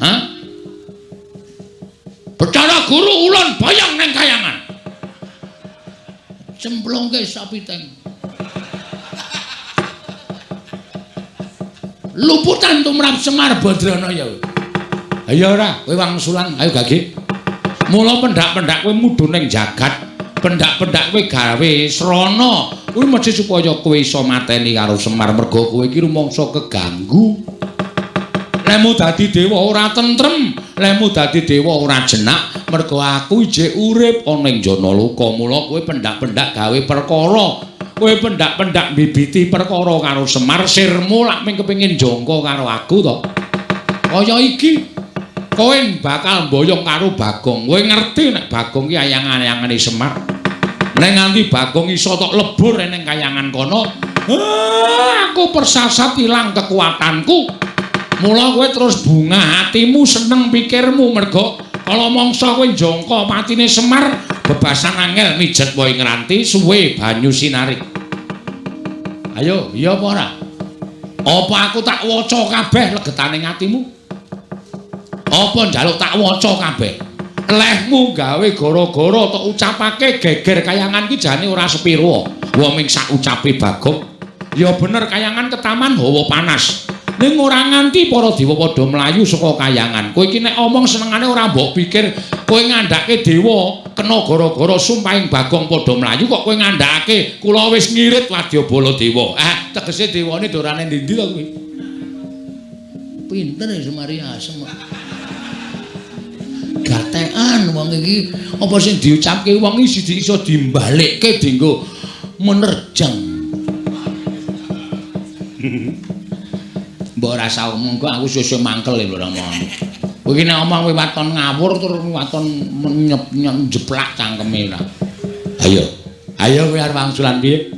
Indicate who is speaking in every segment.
Speaker 1: Hah? Betara guru ulun bayang neng kayangan. Cemplongke sapiteng. Luputan tumrap Semar Badrana ya. Ayo ora, kowe wangsulan, ayo gage. Mula pendak-pendak kowe mudhun ning jagat. Pendak-pendak kowe gawe srana. Kuwi mesti supaya kowe iso mateni karo Semar mergo kowe iki rumangsa keganggu. Lemu dadi dewa ora tentrem, lemu dadi dewa ora jenak, mergo aku ijek urip ana ing jana luka. Mula kowe pendak-pendak gawe perkara. Kowe pendak-pendak bibiti perkara karo Semar, sirmu lak ming kepengin jangka karo aku to. Kaya iki kowe bakal mboyong karo Bagong. Kowe ngerti nek Bagong ki ayang-ayangane Semar. Nek nganti Bagong iso tok lebur ning kayangan kono, aku persasat ilang kekuatanku. Mula kowe terus bungah atimu, seneng pikirmu mergo kala mangsa kowe jangka patine Semar, bebasan angel mijet wae ngranti suwe banyu sinarik. Ayo, iya apa ora? Apa aku tak waca kabeh legetane atimu? Apa njaluk tak waca kabeh? Lehmu gawe gara-gara tok ucapake geger kayangan ki jane ora sepiro. Wong ming sak ucape Bagong. Ya bener kayangan ketaman hawa panas. Ning ora nganti para dewa padha mlayu saka kayangan. Kowe iki nek omong senengane ora mbok pikir kowe ngandhake dewa kena gara-gara sumpahing Bagong padha mlayu kok kowe ngandhake kula wis ngirit Wadyabala dewa. Tegese dewane dorane ndi-ndi to kowe? Pinter ya Semari Asem. Gatekan wong iki apa sing diucapke wong iki iso dimbalikke dienggo menerjang. Mbok rasa omong kok aku sesuk mangkel lho ora ngomong. Kowe iki nek omong kowe waton ngawur tur waton njeplak cangkeme ora. Ayo. Ayo kowe arep wangsulan piye?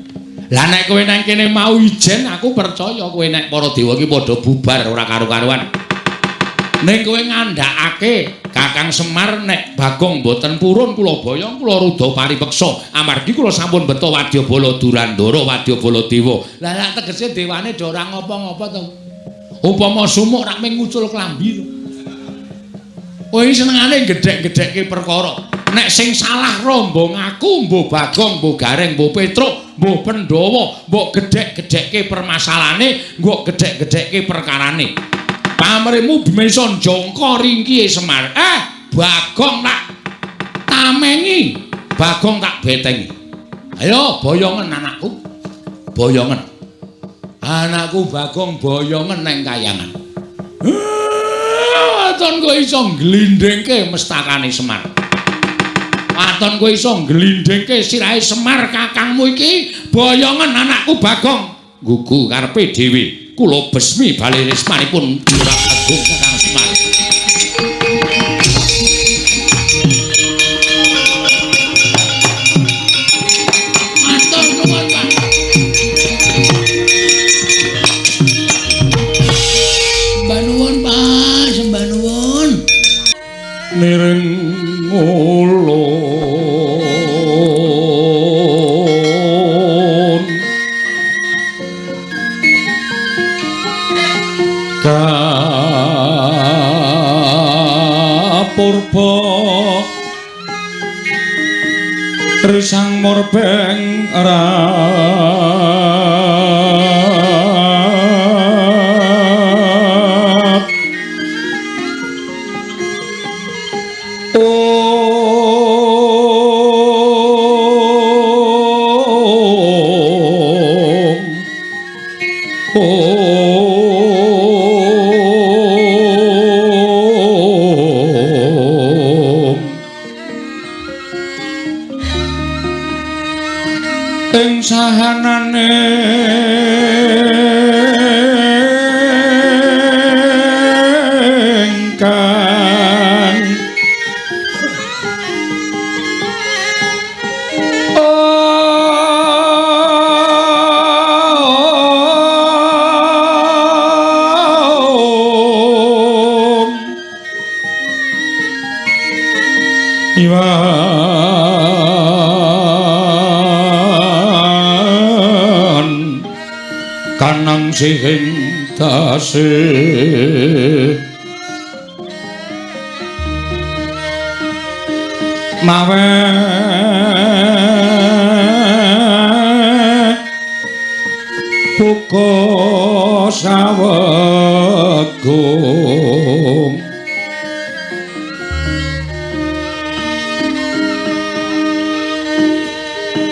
Speaker 1: Lah nek kowe nang kene mau ijen aku percaya kowe nek para dewa iki padha bubar ora karo-karuan. Ning kowe ngandhakake Kakang Semar nek Bagong mboten purun kula boyong kula rudha paripeksa amargi kula sampun beto Wadyabala Durandara Wadyabala Dewa. Lah tegese dewane do ora ngapa-ngapa to. Upama sumuk rak ming ngucul klambi to. Kowe senengane gedhek-gedhekke perkara. Nek sing salah rombong aku, mbuh Bagong, mbuh Gareng, mbuh Petruk, mbuh Pandhawa, mbok gedhek-gedhekke permasalahane, mbok gedhek-gedhekke perkarane. Pamrihmu bimesa jangka ringkihe Semar. Bagong tak tamengi, Bagong tak betengi. Ayo boyongen anakku. Boyongen. Anakku Bagong boyongen neng kayangan. Waton kowe iso nglindhengke mestakane Semar. Waton kowe iso nglindhengke sirahe Semar kakangmu iki, boyongen anakku Bagong. Gugu karepe dhewe. Kula besmi bali resmanipun Jurang Agung Kakang Semar. Matur nuwun, Pak. Sembah nuwun, Pak, sembah nuwun. Nireng ngulun purba risang murbeng rat sahanane engkang kanang sing tasih mawe buka sawegung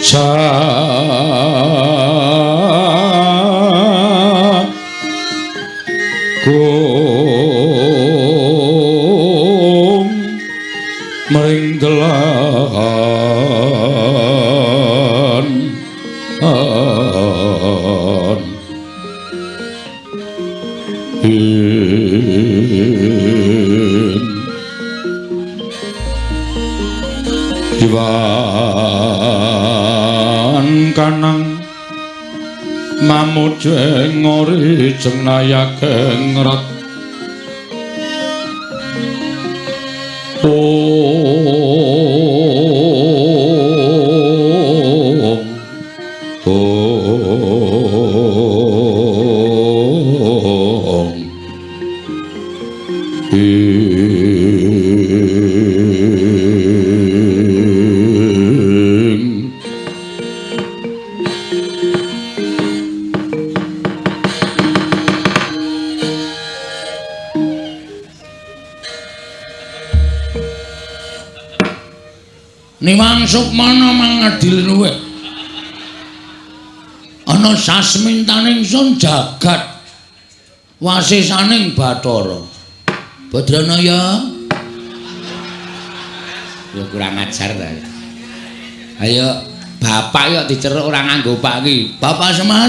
Speaker 1: sagung mering delahan Iwan kanang mamujeng ngori jengnayageng rat Niwang Sukmana mangadil luwe ana sasmintaning sun jagat wasisaning Bathara Badranaya ya kurang ajar ta ayo bapak yo diceruk ora nganggo pak iki Bapak Semar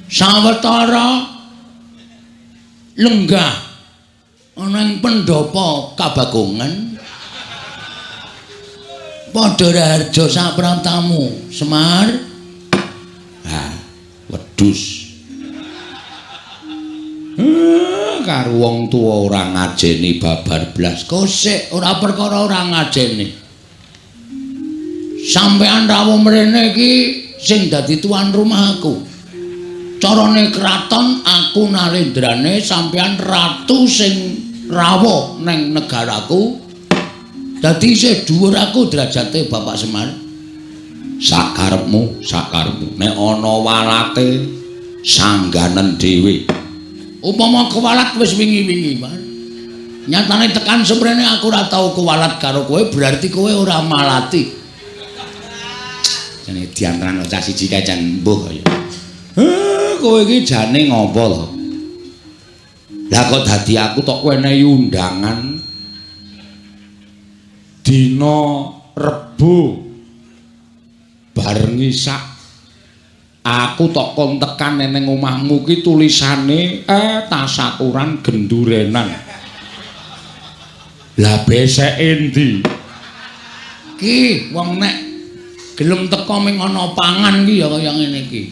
Speaker 1: sawetara lenggah ana ing pendopo Kabagongan padha harja saprantamu Semar wedhus karo wong tuwa ora ngajeni babar blas kosek ora perkara ora ngajeni sampean rawuh mrene iki sing dadi tuan rumahku carane kraton aku narendrane sampean ratu sing rawuh neng negaraku dadi isih dhuwur aku derajate Bapak Semar. Sakarepmu, nek ana walate sangganen dhewe. Upama kewalat wis wingi-wingi, Mas. Nyatane tekan semrene aku ora tau kewalat karo kowe, berarti kowe ora malati. Jane diantrano cah siji kae jan mbuh kaya. Kowe iki jane ngopo to? Lah kok dadi aku tok wenehi undangan dina Rebo bareng isak aku tok kon tekan ning omahmu ki tulisane tasakuran gendurenan lah besek endi ki wong nek gelem teko ming ana pangan ki ya kaya ngene iki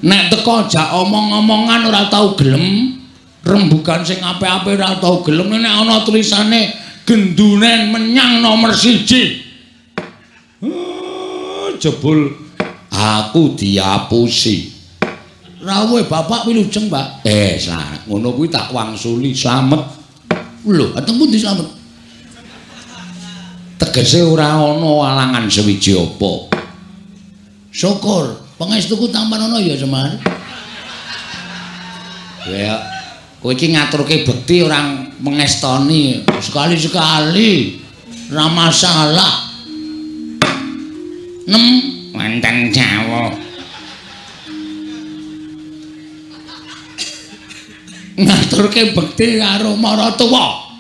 Speaker 1: nek teko jak omong-omongan ora tau gelem rembugan sing apik-apik ora tau gelem nek ana tulisane gendunen menyang nomor 1 jebul aku diapusi rawuhe bapak wilujeng Pak sak ngono kuwi tak wangsuli slamet lho ateng pundi slamet tegese ora ana alangan sewiji apa syukur pangestuku tampan ana ya Semar ya kowe iki ngaturke bekti orang mengestoni sekali-sekali ra masalah wonten Jawa ngaturke bekti karo maratuwa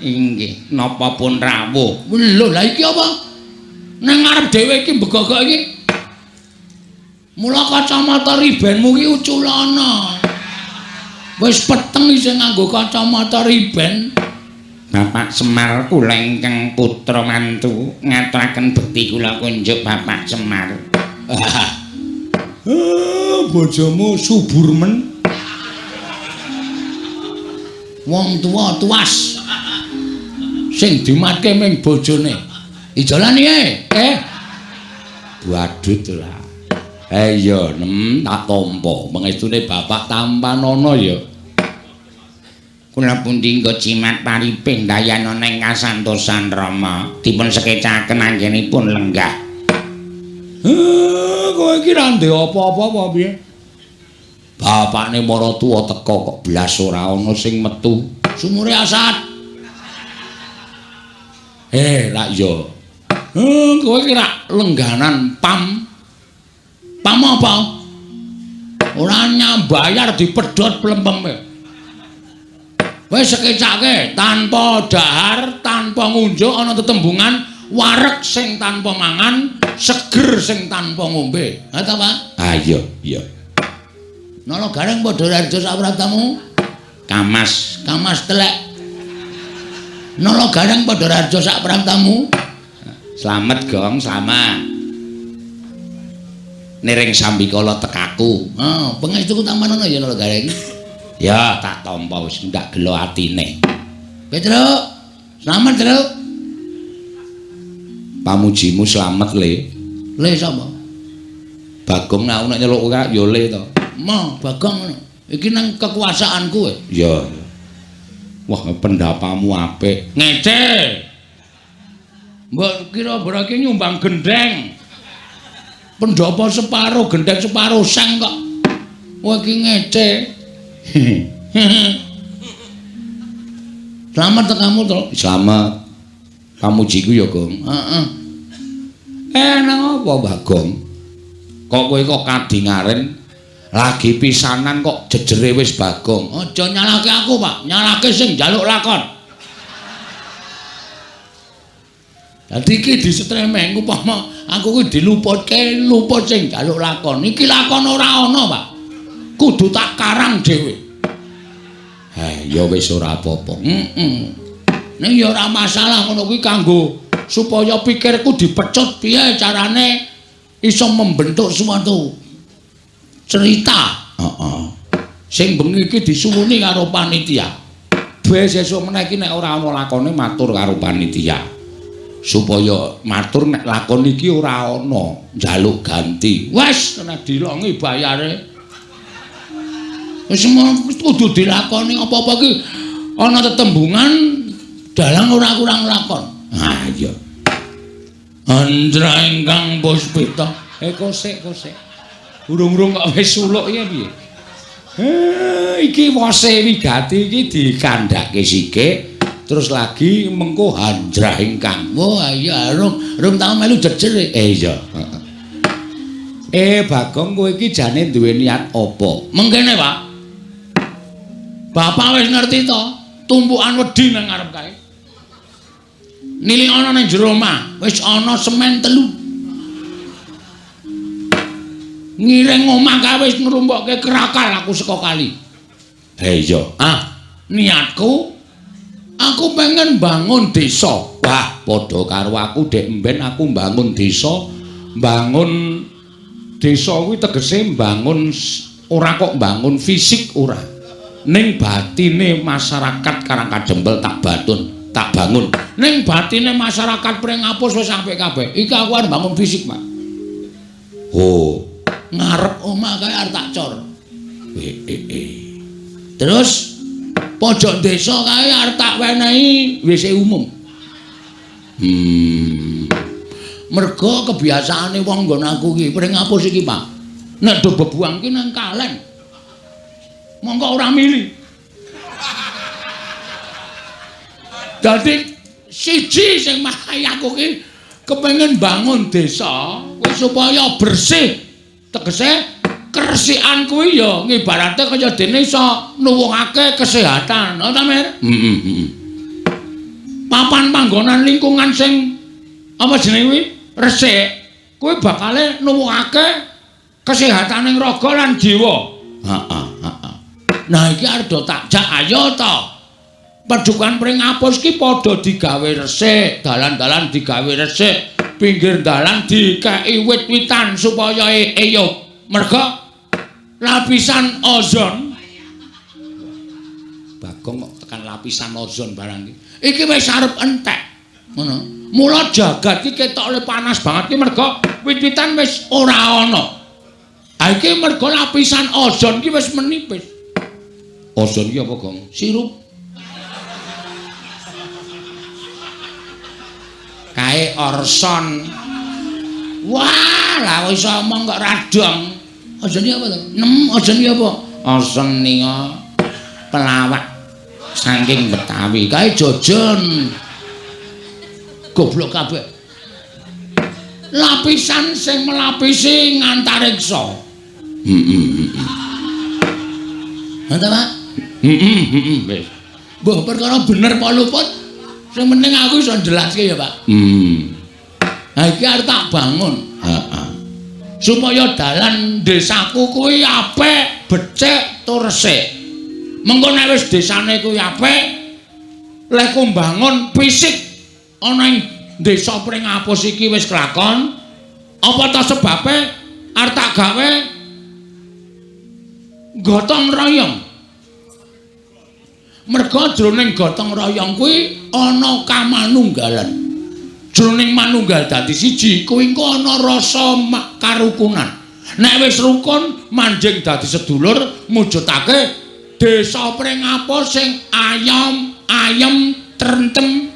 Speaker 1: inggih napa pun rawuh lho lha iki apa nang ngarep dhewe iki begogok iki mula kacamata ribenmu iki uculana wis peteng isih nganggo kacamata riben Bapak Semar kula ingkang putra mantu ngaturaken bekti kula kunjuk Bapak Semar bojomu subur men wong tuwa tuas sing dimatke ming bojone ijolan iki badut lah iya tak tampa mengestune bapak tampan ana ya
Speaker 2: Kula pundi nggo cimat pariping dayana neng kasantosan Rama dipun sekecaken anggenipun lenggah.
Speaker 1: Kowe iki ra ndek apa-apa apa piye? Bapakne Maratua teka kok blas ora ana sing metu. Sumure asat. Ra iya. Kowe iki ra lengganan pam. Pam apa? Ora nyambayar dipedhot plempeme. Wis sekecake tanpa dahar, tanpa ngunjuk ana tetembungan wareg sing tanpa mangan, seger sing tanpa ngombe. Ha ta, Pak? Iya, iya. Nala gareng padha raja sapratamu. Kamas telek. Nala gareng padha raja sapratamu. Slamet, Gong, selamat. Nering sambikala tekaku. Pengestuku tampanana ya nala gareng. Ya tak tampa wis ndak gelo atine. Petruk, selamat, Truk. Pamujimu selamat, Le. Le sapa? Bagong aku nek nyeluk kowe ya Le to. Mo, Bagong. Iki nang kekuasaanku kowe. Ya. Wah, pendapamu apik. Ngece. Mbok kira berake nyumbang gendeng. Pendapa separo, gendeng separo sang kok. Kowe iki ngece. Selamat tekamu to. Selamat. Pamujiku ya, Gong. Heeh. Nang apa, Bagong? Kok kowe kok kadingaren lagi pisanan kok jejere wis Bagong. Aja nyalahke aku, Pak. Nyalahke sing njaluk lakon. Dadi iki disetremeng upama aku kuwi diluputke, luput sing njaluk lakon. Iki lakon ora ana, Pak. Kudu tak karang dhewe. Ya wis ora apa-apa. Ning ya ora masalah ngono kuwi kanggo supaya pikirku dipecut piye carane iso membentuk suatu cerita. Sing bengi iki disuwuni karo panitia. Wis sesuk meneh iki nek ora ana lakone matur karo panitia. Supaya matur nek lakon iki ora ana, njaluk ganti. Wis nek dilongi bayare. Wis kudu dilakoni apa-apa iki ana tetembungan dalang ora kurang lakon. Iya. Andra ingkang puspita. Kosek. Urung-urung kok wis suluk ya piye? Iki wose wigati iki dikandhake sikik terus lagi mengko Handra ingkang. Wah iya rung tau melu jejer. Iya. Bagong kowe iki jane duwe niat apa? Mengkene, Pak. Bapak wis ngerti to, tumpukan wedi nang ngarep kae. Nili ana ning jero omah, wis ana semen 3. Ngiring omah kae wis ngrumpukke kerakal aku saka kali. Iya. Niatku aku pengen bangun desa. Wah, padha karo aku dek mben aku bangun desa. Bangun desa kuwi tegese bangun ora kok bangun fisik ora. Ning batine masyarakat Karangkadempel tak bangun. Ning batine masyarakat Pringapus wis sampe kabeh. Iki aku arep bangun fisik, Pak. Oh, ngarep omah kae arep tak cor. Terus pojok desa kae arep tak wenehi WC umum. Mergo kebiasaane wong nggon aku iki Pringapus iki, Pak. Nek do bebuang ki nang kalen. Monggo ora milih. Dadi siji sing marai aku ki kepengin bangun desa kuwi supaya bersih. Tegese kersikan kuwi ya ngibarate kaya dene iso nuwuhake kesehatan. Ta, Mir? Papan panggonan lingkungan sing apa jenenge kuwi? Resik. Kuwi bakale nuwuhake kesehataning raga lan jiwa. Nah iki arep tak jak ayo to. Padukan Pringapus ki padha digawe resik, dalan-dalan digawe resik, pinggir dalan dikeki wit-witan supaya eyup. Mergo lapisan ozon. Bagong kok tekan lapisan ozon barang iki. Iki wis arep entek. Ngono. Mula jagat iki ketok oleh panas banget ki mergo wit-witan wis ora ana. Ha iki mergo lapisan ozon ki wis menipis. Ozon ki apa, Gong? Sirup
Speaker 2: Jahe Orson. Wah, lah wis omong kok radong.
Speaker 1: Ajane apa to?
Speaker 2: Ajane apa? Orson nika pelawak saking Betawi.
Speaker 1: Kae jojon. Goblok kabeh. Lapisan sing melapisi ngantariksa. Mantap, Pak.
Speaker 2: Wis.
Speaker 1: Mbah perkara bener apa luput? Sing penting aku iso njelaske ya, Pak. Nah iki arep tak bangun.
Speaker 2: Heeh.
Speaker 1: Supaya dalan desaku kuwi apik, becik, tur resik. Mengko nek wis desane kuwi apik, lek ku mbangun fisik ana ing desa Pringapus iki wis kelakon, apa ta sebabe arep tak gawe gotong royong. Merga jroning gotong royong kuwi ana kamanunggalan. Jroning manunggal dadi siji kuwi engko ana rasa karukunan. Nek wis rukun manjing dadi sedulur mujudake desa Pringapus sing ayem trentem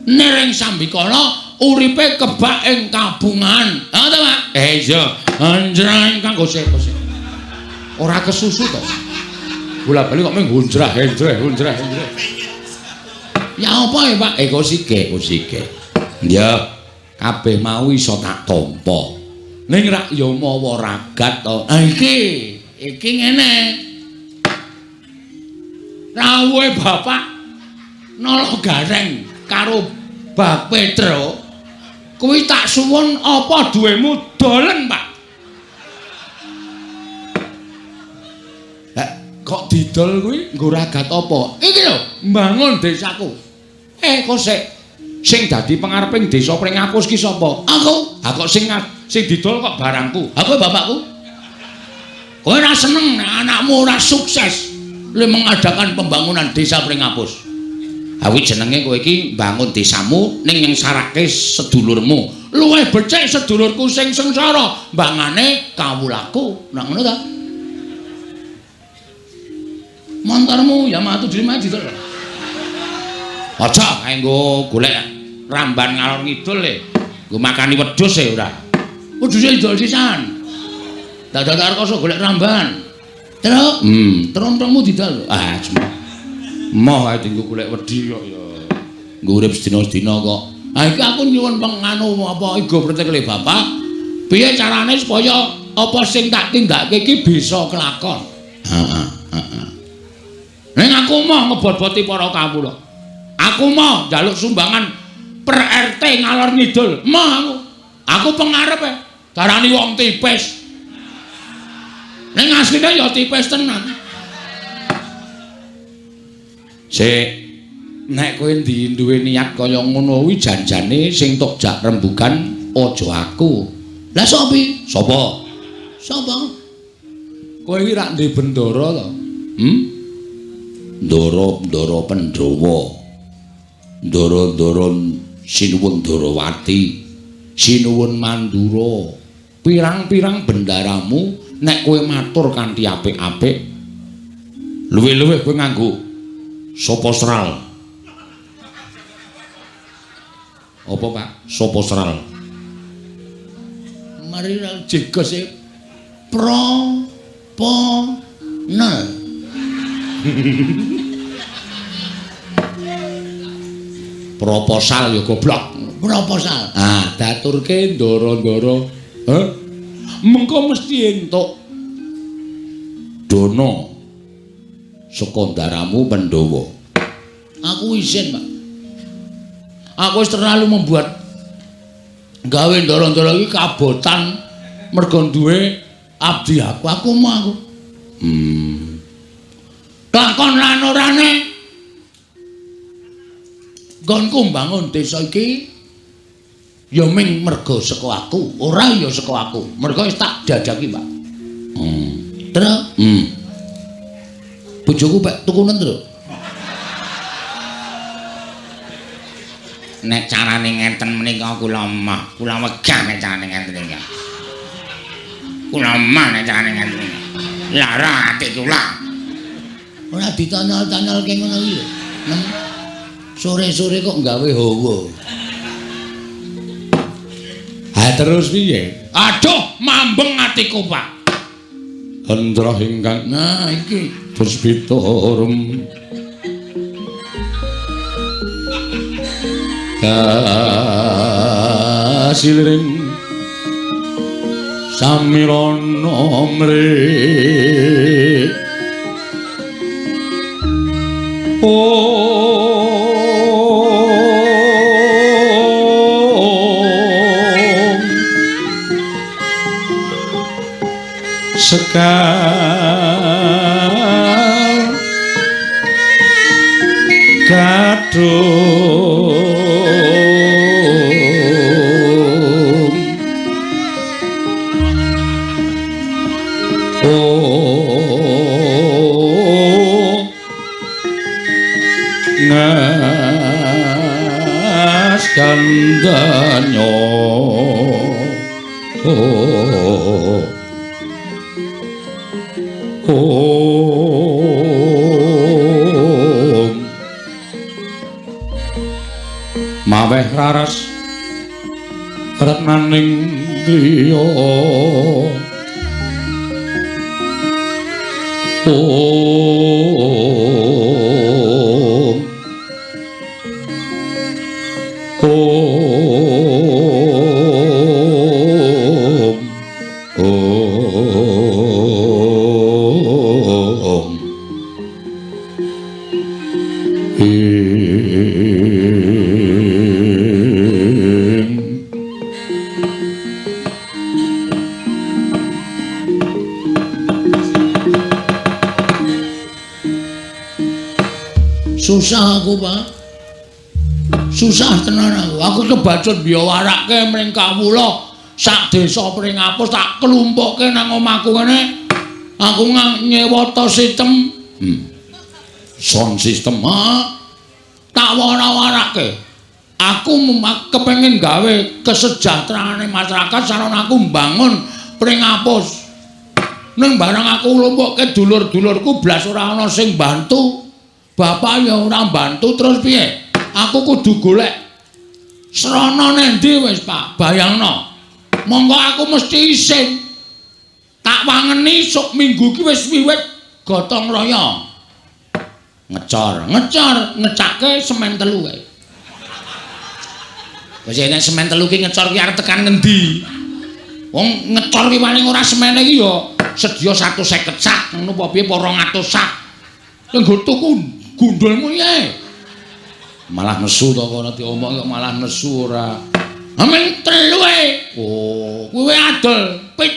Speaker 1: nering sambikala uripe kebak ing kabungan. Ha to, Pak?
Speaker 2: Iya,
Speaker 1: Anjrang kang gosek. Ora kesusu to. Bola-bali kok mung hunjrah. Ya apa ya, Pak?
Speaker 2: iku sike. Ya, kabeh mau iso tak tampa.
Speaker 1: Ning rak ya mawa ragat to. Ah iki ngene. Rawuhe bapak nolo gareng karo Bak Petro kuwi tak suwun apa duwemu dolen, Pak? Kok didol kuwi nggo ragat apa? Iki lho, mbangun desaku.
Speaker 2: Kok sing dadi pengareping desa Pringapus ki sapa?
Speaker 1: Aku.
Speaker 2: Ha kok sing didol kok barangku.
Speaker 1: Aku bapakku. Kowe ora seneng nek anakmu ora sukses le mengadakan pembangunan desa Pringapus.
Speaker 2: Ha kuwi jenenge kowe iki mbangun desamu ning nyengsarake sedulurmu.
Speaker 1: Luwih becik sedulurku sing sengsara, mbangane kawulaku. Nek ngono ta? Montormu ya matu dhewe mah didol.
Speaker 2: Aja kanggo golek ramban ngalor ngidul e. Nggo makani wedhus e ora.
Speaker 1: Wedhuse idol sisan. Dadak arkoso golek ramban. Terus trontongmu didol.
Speaker 2: Ah, moh ae dienggo golek wedi kok ya. Nggo urip sedina-sedina kok.
Speaker 1: Ah iki aku nyuwun penganu apa igo pretekle Bapak. Piye carane supaya apa sing tak tindakake iki bisa kelakon.
Speaker 2: Heeh.
Speaker 1: Ning aku mau ngebot-boti para kawula. Aku mau njaluk sumbangan per RT ngalor ngidul. Mau aku. Aku pengarepe darani wong tipis. Ning asline ya tipis tenan.
Speaker 2: Sik nek kowe duwe niat kaya ngono kuwi janjane sing tok jak rembugan aja aku.
Speaker 1: Lah sopi?
Speaker 2: Sapa?
Speaker 1: Sapa? Kowe iki rak ndek bendara to?
Speaker 2: Ndara Pandhawa. Ndara Sinuwun Darawati. Sinuwun Mandura. Pirang-pirang bendaramu nek kowe matur kanthi apik-apik luwih-luwih kowe nganggo soposral. Apa, Pak? Soposral.
Speaker 1: Mari jegose nel.
Speaker 2: Proposal ya goblok.
Speaker 1: Proposal.
Speaker 2: Ah, daturke ndara-ndara.
Speaker 1: Mengko mesti entuk
Speaker 2: dana saka ndaramu Pandhawa.
Speaker 1: Aku isin, Pak. Aku wis terlalu membuat gawe ndara-ndara iki kabotan mergo duwe abdi aku. Aku mau aku. Lakon lan orane nggonku mbangun desa iki ya ming mergo saka aku, ora ya saka aku. Mergo wis tak jajaki, Pak. Terus? Bojoku pek tukunen terus.
Speaker 2: Nek carane ngenten menika kula wegah nek carane ngenten iki. Kula nek carane ngenten iki. Lara ati kula.
Speaker 1: Ora ditanyal-tanyal kene ngono iki lho. Sore-sore kok gawe hawa. terus piye?
Speaker 2: Aduh, mambeng atiku, Pak.
Speaker 1: Hendra ingkang
Speaker 2: Nah, iki
Speaker 1: puspitorum kasiling samirana mrih sekar kadung ngas kandanyo maweh raras retnaning griya
Speaker 2: susah aku, Pak. Susah tenan aku. Aku kebacut biawarake mring kawula sak desa Pringapus tak kelumpukke nang omahku kene. Aku nyewa sistem
Speaker 1: sound system
Speaker 2: tak wara-warake. Aku kepengin gawe kesejahteraane masyarakat sarana aku mbangun Pringapus. Ning barang aku lumpukke dulur-dulurku blas ora ana sing bantu. Bapak ya ora bantu terus piye? Aku kudu golek srana nendi wis, Pak. Bayangno. Monggo aku mesti isin. Tak wangeni sok minggu ki wis wiwit gotong royong. Ngecake semen 3 kae. Wis nek semen 3 ki ngecor ki arep tekan ngendi? Wong ngecor ki paling ora semene ki ya sedya 150 sak, ngono apa piye 200 sak. Ning go tuku gundulmu ya.
Speaker 1: Malah nesu to kono diomong kok malah nesu ora.
Speaker 2: Amen 3 ae.
Speaker 1: Oh,
Speaker 2: kuwi adol pit.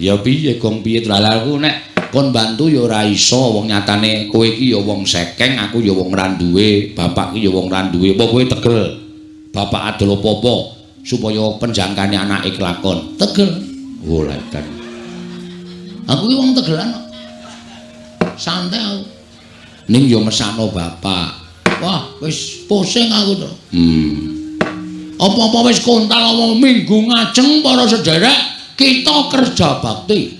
Speaker 1: Ya piye gong piye lalaku nek kon bantu ya ora iso wong nyatane kowe iki ya wong sekeng, aku ya wong ra duwe, bapak iki ya wong ra duwe. Apa kowe tegel? Bapak adol apa-apa supaya penjangkane anake kelakon.
Speaker 2: Tegel.
Speaker 1: Oh, ledan.
Speaker 2: Aku iki wong tegelan kok. Santai aku.
Speaker 1: Ning ya mesakno bapak.
Speaker 2: Wah, wis pusing aku to.
Speaker 1: Apa-apa wis kontal apa minggu ngajeng para sederek kita kerja bakti.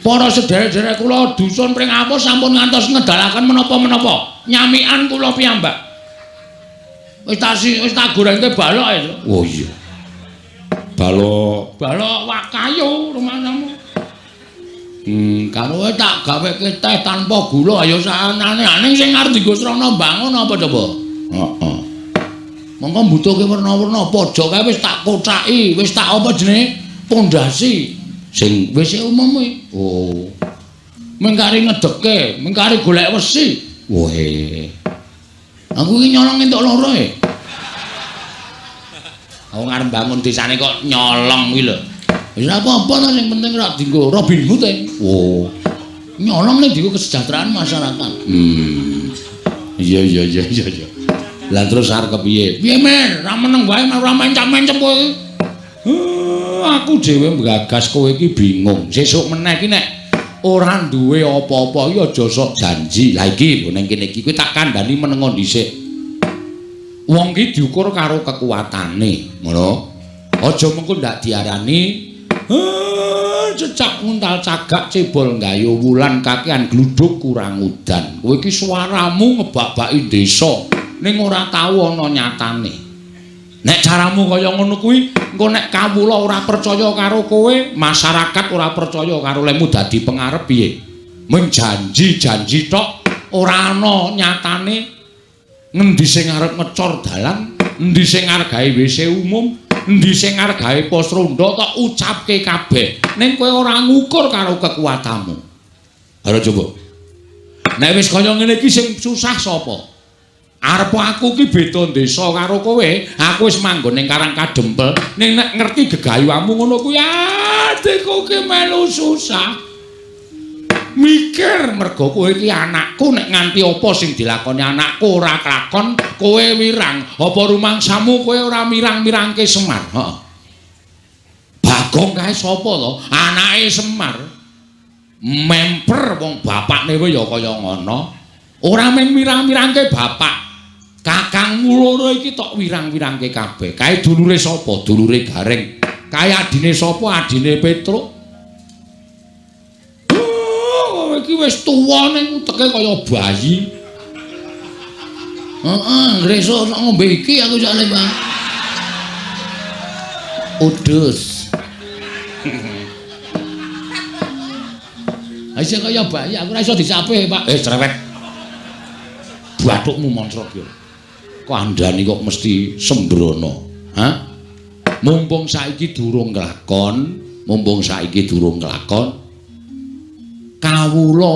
Speaker 1: Para sederek-sederek kula dusun Pringapus sampun ngantos ngedalaken menapa-menapa. Nyamikan kula piyambak. Wis tak gorengke balok itu. Oh iya. Balok wakayu rumahmu. Kalau tak gaweke teh tanpa gula ya sanane aning sing arep dienggo srana bangun apa coba? Heeh. Monggo mbutuhke werna-werna pojoke wis tak kocaki, wis tak apa jenenge? Pondasi sing wis umum kuwi. Oh. Mengkari ngedekke, mengkari golek wesi. Woe. Aku iki nyolong entuk loro e. Aku ngarep bangun desane kok nyolong kuwi lho. Wis apa-apa ta sing penting ora dienggo Robin Hood e. Oh. Nyolong nek dienggo kesejahteraan masyarakat. Iya. Lah terus arep kepiye? Piye men? Ra meneng wae ora mencap-mencep kowe. Aku dhewe mgagas kowe iki bingung. Sesuk meneh iki nek ora duwe apa-apa ya aja sok janji. Lah iki ning kene iki kowe tak kandhani menengo dhisik. Wong iki diukur karo kekuatane, ngono. Aja mengko ndak diarani cecak nguntal cagak cebol nggayu wulan kakean gluduk kurang udan. Kowe iki swaramu ngebak-baki desa ning ora tau ana nyatane. Nek caramu kaya ngono kuwi, engko nek kawula ora percaya karo kowe, masyarakat ora percaya karo lemu dadi pengarep piye? Mung janji-janji tok, ora ana nyatane ngendi sing arep ngecor dalan, endi sing arep gawe WC umum, endi sing arep gawe pos ronda tok ucapke kabeh. Ning kowe ora ngukur karo kekuatanmu. Ayo coba. Nek wis kaya ngene iki sing susah sapa? Arep aku ki beda desa karo kowe, aku wis manggon ning Karang Kadempel, ning nek ngerti gegayuhmu ngono kuwi atiku ki melu susah. Mikir mergo kowe iki anakku nek nganti apa sing dilakoni anakku ora kelakon, kowe wirang. Apa rumangsamu kowe ora mirang-mirangke Semar? Heeh. Bagong kae sapa to? Anake Semar. Memper wong bapakne wae ya kaya ngono. Ora mung mirang-mirangke bapak. Kakangmu loro iki tok wirang-wirangke kabeh. Kae dulure sapa? Dulure Gareng. Kae adine sapa? Adine Petruk. Oh, iki wis tuwa ning uteke kaya bayi. Heeh, ngresuk ngombe iki aku jane, Bang. Udus. Aja kaya bayi, aku ora iso dicape, Pak. Cerewet. Bathukmu monsrot yo. Kandhani kok mesti sembrono. Hah? Mumpung saiki durung nglakon, kawula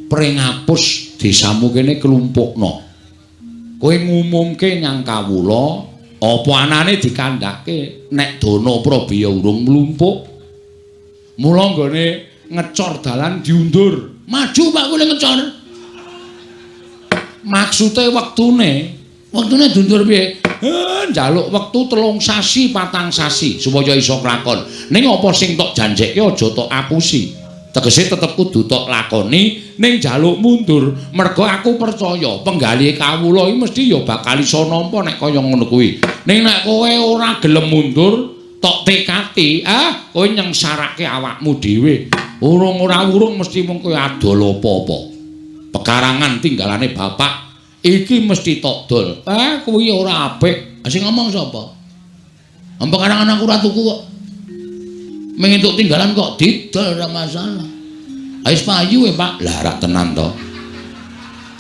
Speaker 1: pring-apus desamu kene kelumpukna. Kowe ngumumke nyang kawula, apa anane dikandhake nek Dana Prabeya urung mlumpuk. Mula nggone ngecor dalan diundur. Maju Pak kowe ngecor. Maksude wektune dundur piye? Njaluk wektu 3 sasi 4 sasi supaya iso klakon. Ning apa sing tok janjekke aja tok apusi. Tegese tetep kudu tok lakoni ning njaluk mundur. Mergo aku percaya penggalih kawula iki mesti ya bakal iso nampa nek kaya ngono kuwi. Ning nek kowe ora gelem mundur, tok tekati, kowe nyengsarake awakmu dhewe. Urung-urung mesti mung kowe adol apa-apa. Pekarangan tinggalane bapak iki mesti tok dol. Kuwi ora apik. Sing ngomong sapa? Ampun karangan aku ora tuku kok. Mengentuk tinggalan kok didol ora masalah. Wis payu Pak. Lah ra tenan to.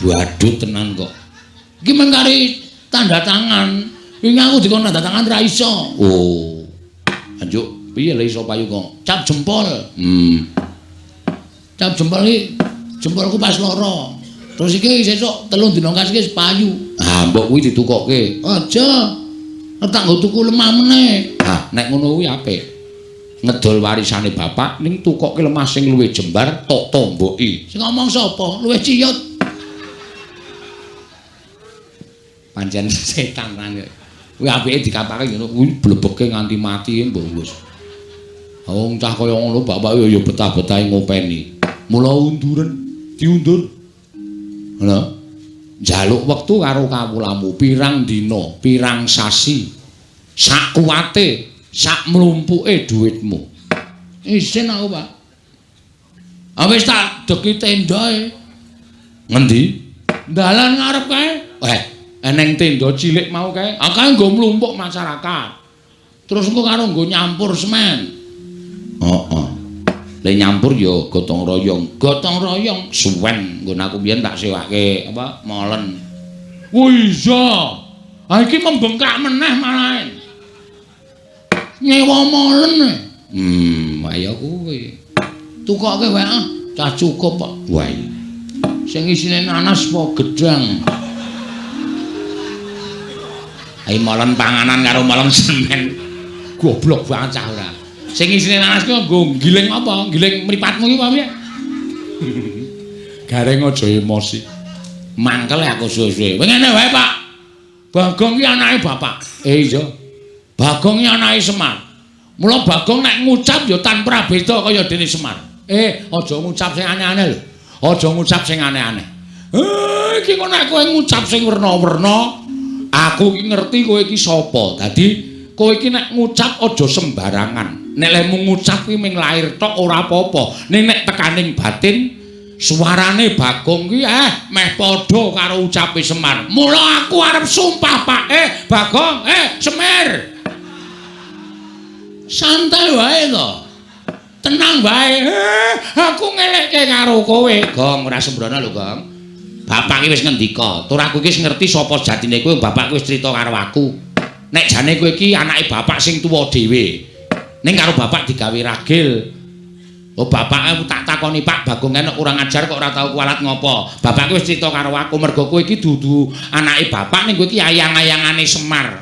Speaker 1: Badut tenan kok. Iki mengkari tanda tangan. Wingi aku dikon tanda tangan ra iso. Oh. Anjuk, piye lho iso payu kok? Cap jempol. Cap jempol iki jempolku pas loro. Terus iki sesuk 3 dina kas iki payu. Mbok kuwi ditukokke. Aja. Tak nggo tuku lemah meneh. Nek ngono kuwi apik. Ngedol warisane bapak ning tukokke lemah sing luwih jembar tok tomboki. Sing ngomong sapa? Luwih ciyut. Pancen setan kan. Kuwi apike dikatake ngono kuwi blebeke nganti mati mbok wis. Wong cah kaya ngono bapak ya betah-betahe ngopeni. Mula diundur. Lho. Njaluk wektu karo kawulamu pirang dina, pirang sasi. Sak kuwate, sak mlumpuke dhuwitmu. Isin aku, Pak. Wis tak deki tendae. Ngendi? Dalan ngarep kae. Eneng tenda cilik mau kae. Kae nggo mlumpuk masyarakat. Terus engko karo nggo nyampur semen. Heeh. Le nyampur ya gotong royong suwen nggon aku biyen tak sewake apa molen. Wih iya. Iki membengkak meneh malahan. Nyewa molen. Ayo kuwi. Tukokke wae cah cukup kok. Wah. Sing isine nanas apa gedang. Ayo molen panganan karo molen semen. Goblok banget cah ora. Sing isine nanas ki nggo giling apa? Giling mripatmu iki apa piye? Gareng aja emosi. Mangkel aku suwe-suwe. Ngene wae, Pak. Bagong ki anake bapak. Iya. Bagong ki anake Semar. Mula Bagong nek ngucap ya tanpa beda kaya dene Semar. Aja ngucap sing aneh-aneh lho. Aja ngucap sing aneh-aneh. Iki kok nek kowe ngucap sing werna-werna, aku ki ngerti kowe iki sapa. Dadi kowe iki nek ngucap aja sembarangan. Nek lemu ngucap kuwi ming lair tok ora apa-apa. Ning nek tekaning batin Suarane Bagong ki meh padha karo ucape Semar. Mula aku arep sumpah, Pak. Bagong, Semar. Santai wae to. Tenang wae. Aku ngelekke karo kowe. Gong, ora sembrono lho, Gong. Bapak ki wis ngendika, tur aku iki ngerti sapa jatine kowe, bapak wis crita karo aku. Nek jane kowe iki anake bapak sing tuwa dhewe. Ning karo bapak digawe ragil. Oh bapak tak takoni Pak Bagong enek kurang ajar kok ora tau kualat ngopo. Bapak wis crita karo aku mergo kowe iki dudu anake bapak ning kowe iki ayang-ayangane Semar.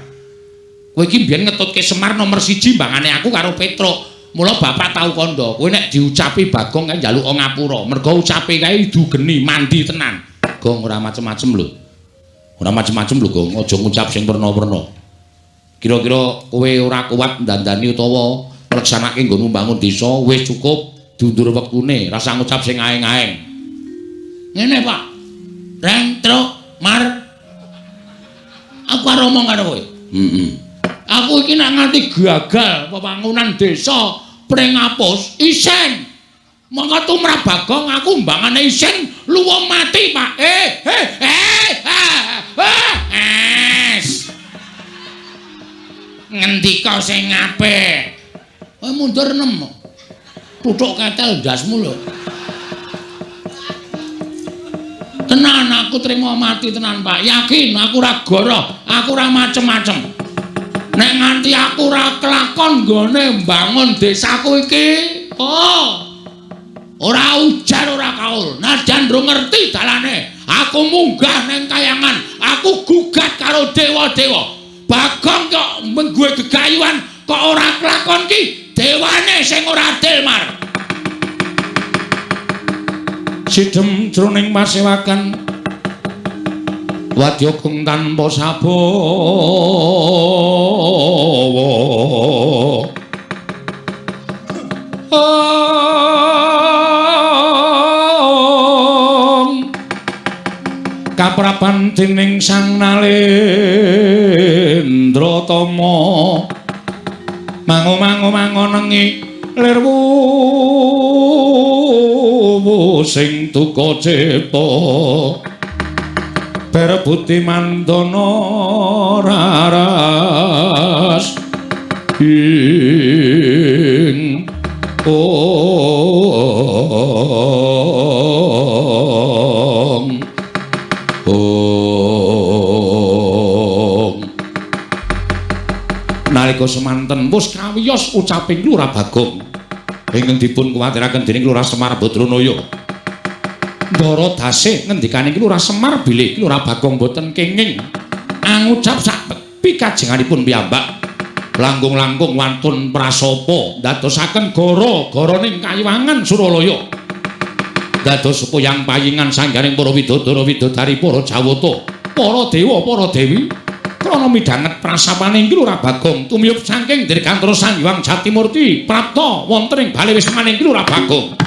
Speaker 1: Kowe iki mbiyen ngetutke Semar nomor 1 mbangane aku karo Petruk. Mula bapak tau kandha, kowe nek diucapi Bagong kae njaluk ngapura. Mergo ucape kae dugeni mandi tenan. Gong ora macem-macem lho. Ora macem-macem lho Gong, aja ngucap sing perna-perna. Kira-kira kowe ora kuat ndandani utawa ngleksanake nggonmu mbangun desa wis cukup dundur wektune, rasa ngucap sing aeng-aeng. Ngene, Pak. Reng truk mar. Aku arep ngomong karo kowe. Aku iki nek nganti gagal pembangunan desa Pringapus isen. Monggo tumrap Bagong aku mbangane isen luwung mati, Pak. Ngendika sing apik. Kowe mundur nem. Tutuk ketel ndasmu lho. Tenan aku trimo mati tenan, Pak. Yakin aku ora goroh, aku ora macem-macem. Nek nganti aku ora kelakon nggone mbangun desaku iki, ora ujar ora kaul. Najan ndro ngerti dalane, aku munggah ning kayangan, aku gugat karo dewa-dewa. Bagong kok mengguwe gegayuhan kok ora kelakon ki. Dewane sing ora adil mar. Sidhem jroning pasewakan wadya gong tanpa sabawa. Kapraban dening Sang Nalendra Tama mango nengi lirwu sing duka cipta berebuti mandana raras ing nalika semanten wis kawiyos ucaping Lurah Bagong ingkang dipun kuwatiraken dening Lurah Semar Badranaya. Ndara dasih ngendikaning Lurah Semar bilih Lurah Bagong boten kenging ngucap sak pikajenganipun piyambak langkung-langkung wantun prasapa ndadosaken gara-garaning Kayiwangan Suralaya. Dados supayang payingan sanggaring para widodara-widodari para Jawata, para dewa, para dewi krana midhanget prasapaning Lurah Bagong tumiyup saking Dirgantara Sang Hyang Jatimurti prapta wonten ing bale wismaning Lurah Bagong.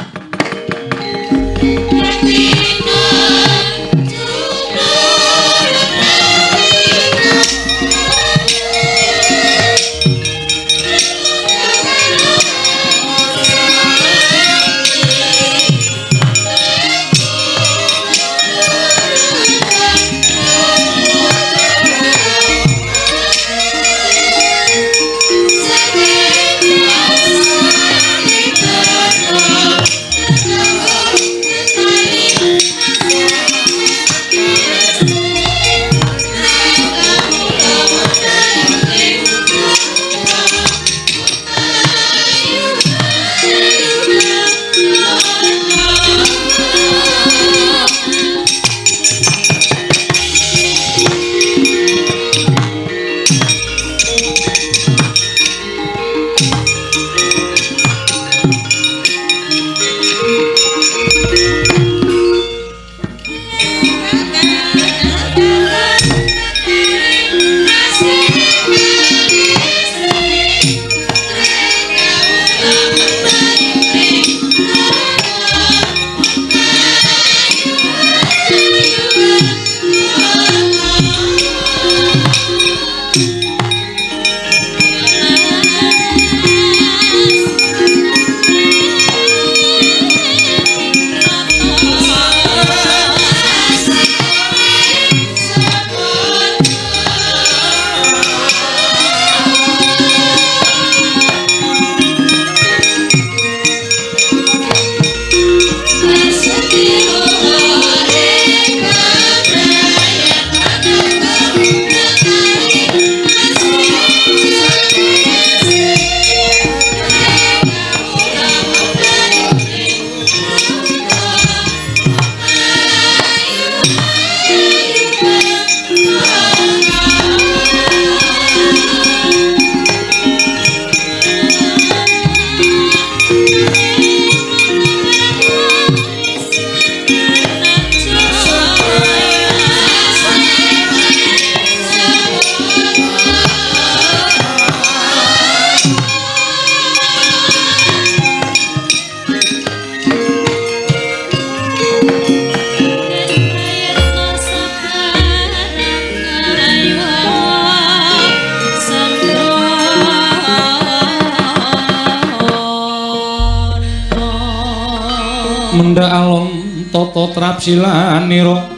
Speaker 1: Mendak alon tata trapsilanira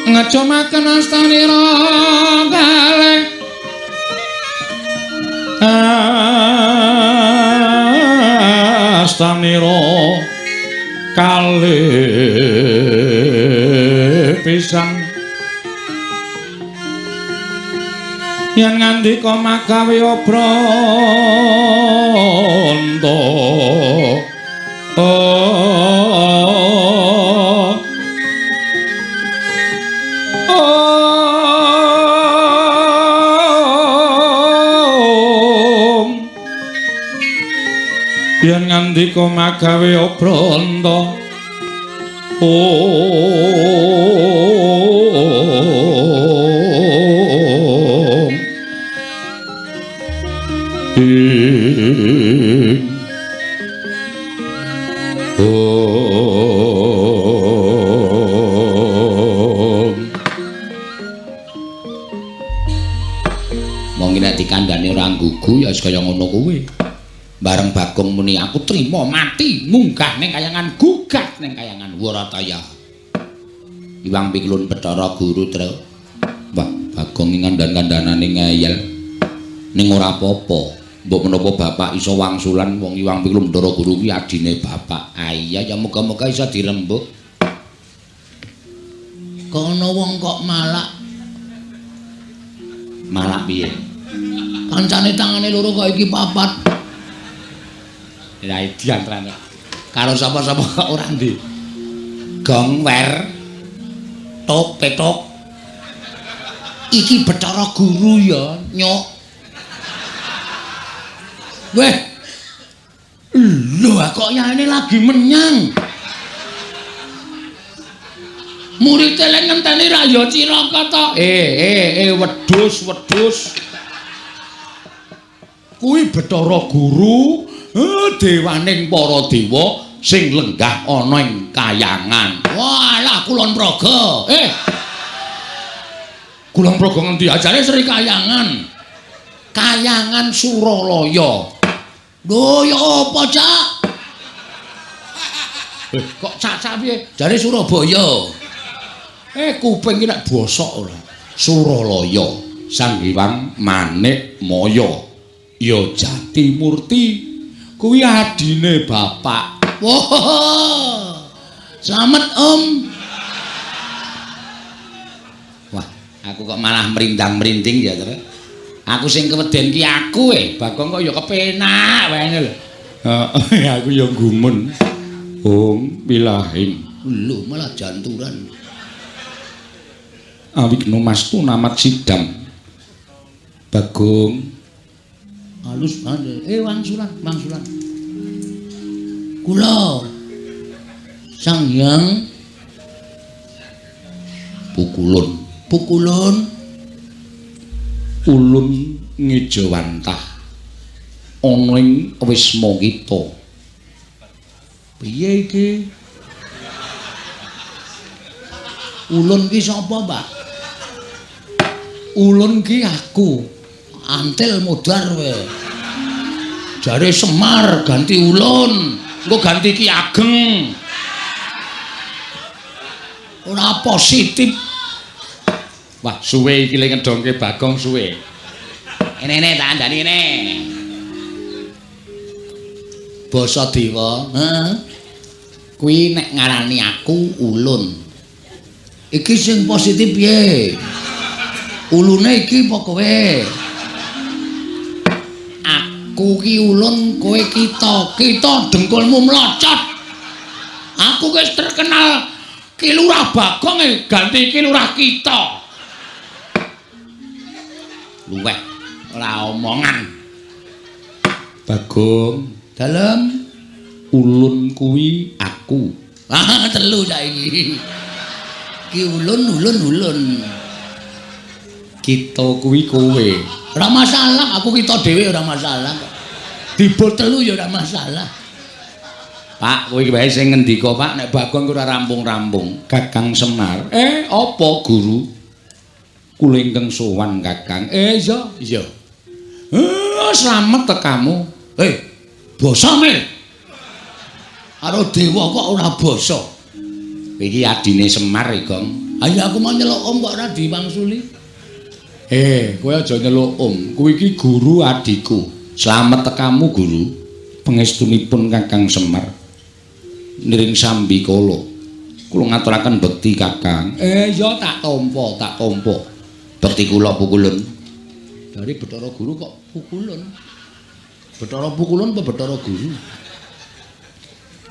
Speaker 1: ngacomaken astanira kalih astanira kalih pisan yen ngandika magawe obranta yen ngandika magawe obranta mongki nek dikandhani ora nggugu ya wis kaya ngono kuwi. Bareng Bagong muni aku trima mati munggah ning kayangan gugat ning kayangan Warataya. Iwang Pikulun Bathara Guru Tra. Wah, Bagong ngandhan-kandhanane ngeyel ning ora apa-apa. Mbok menapa bapak iso wangsulan wong Iwang Pikulun Bathara Guru kuwi adine bapak. Iya ya muga-muga iso dirembuk. Kono wong kok malak. Malak piye? Kancane tangane loro kok iki papat. Ya diantrane. Karo sapa-sapa kok ora ndi. Gong wer. Tok petok. Iki Bathara Guru ya, Nyok. Weh. Lho kok yaene lagi menyang. Murid lek ngenteni ra ya Ciraka to. Wedhus. Kuwi Bathara Guru. Dewaning para dewa sing lenggah ana ing kayangan. Walah Kulon Praga. Kulon Praga ngendi ajare Sri Kayangan? Kayangan Suralaya. Lho ya apa, Cak? Kok cak-cak piye? Jare Surabaya. Kuping iki nek bosok ora. Suralaya, Sang Hyang Manikmaya. Ya Jatimurti. Kuwi adine bapak. Wah. Slamet Om. Wah, aku kok malah merindang-merinding ya, Tru. Aku sing keweden ki aku Bagong kok ya kepenak wae lho. Heeh, aku ya gumun. Om Pilahing. Lho, malah janturan. Awikna mastu namat sidam. Bagong halus banget. Wangsulan. Kula Sang Hyang Pukulun ulun ngejawantah ana ing Wisma kita. Piye iki? Ulun ki sapa, Pak? Ulun ki aku. Antil Mudar we. Jare Semar ganti Ulun, engko ganti Ki Ageng. Ora positif. Wah, suwe iki le ngedongke Bagong suwe. Ene tak andani ngene. Basa dewa, kuwi nek ngarani aku Ulun. Iki sing positif piye? Ulune iki apa kowe? Aku ki Ulun, kowe kita dengkulmu mlocot. Aku wis terkenal Ki Lurah Bagong ganti Ki Lurah kita. Luweh ora omongan. Bagong, dalem Ulun kuwi aku. Telu saiki. Ki Ulun. Kita kuwi kowe. Ora masalah, aku kita dhewe ora masalah kok. Dibot telu ya ora masalah. Pak, kowe iki wae sing ngendika, Pak, nek Bagong ora rampung-rampung. Kakang Semar. Apa guru? Kula ingkang sowan, Kakang. Iya. Iya. Slamet tekamu. Basa mil. Karo dewa kok ora basa. Iki adine Semar, Gong. Ayo aku mau nyeluk Om kok ora diwangsuli. Kowe aja nyeluk Om. Kuwi iki guru adikku. Slamet tekamu, Guru. Pangestunipun Kakang Semar. Niring sambikala. Kula ngaturaken bekti, Kakang. Ya tak tampa. Bekti kula pukulun. Dari Bathara Guru kok pukulun. Bathara pukulun apa Bathara Guru?